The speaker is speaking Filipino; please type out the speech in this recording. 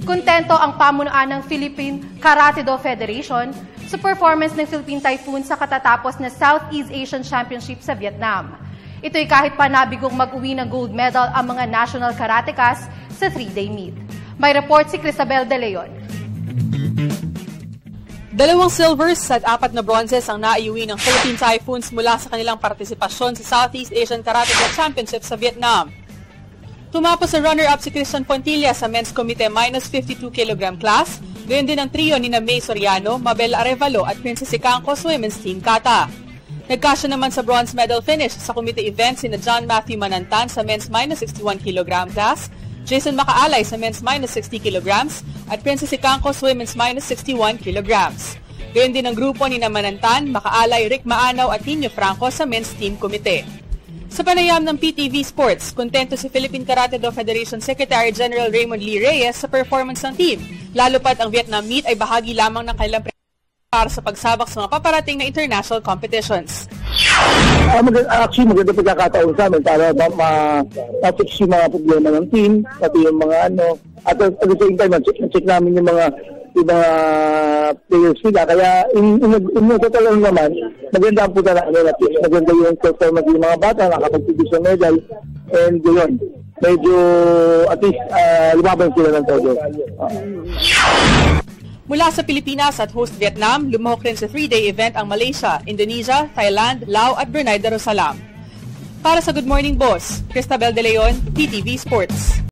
Kontento ang pamunuan ng Philippine Karate-Do Federation sa performance ng Philippine Typhoon sa katatapos na Southeast Asian Championship sa Vietnam. Ito'y kahit pa nabigong mag-uwi ng gold medal ang mga national karatekas sa 3-day meet. May report si Crisabel De Leon. 2 silvers at 4 na bronzes ang naiuwi ng Philippine Typhoons mula sa kanilang partisipasyon sa Southeast Asian Karate-Do Championship sa Vietnam. Tumapos sa runner-up si Christian Pontilla sa Men's Committee -52 kg class, gayon din ang trio ni May Soriano, Mabel Arevalo at Princess Icangco sa Women's Team Kata. Nagkasya naman sa bronze medal finish sa committee event sina John Matthew Manantan sa Men's -61 kg class, Jason Makaalay sa Men's -60 kg at Princess Icangco sa Women's -61 kg. Gayon din ang grupo ni Manantan, Makaalay, Rick Maanaw at Nino Franco sa Men's Team Committee. Sa panayam ng PTV Sports, kontento si Philippine Karate-Do Federation Secretary General Raymond Lee Reyes sa performance ng team, lalo pat ang Vietnam meet ay bahagi lamang ng kanilang para sa pagsabak sa mga paparating na international competitions. Actually, maganda pagkakataon sa amin para ma-fix yung mga problema ng team, pati yung mga at the same time, check namin yung mga players nila. Kaya, in total naman, maganda ang punta na maganda yung performance ng mga bata, nakapag-produce ng medal, and yun, medyo, at least, lumaban sila ng todo. Mula sa Pilipinas at host Vietnam, lumahok rin sa 3-day event ang Malaysia, Indonesia, Thailand, Laos at Brunei Darussalam. Para sa Good Morning Boss, Crisabel De Leon, PTV Sports.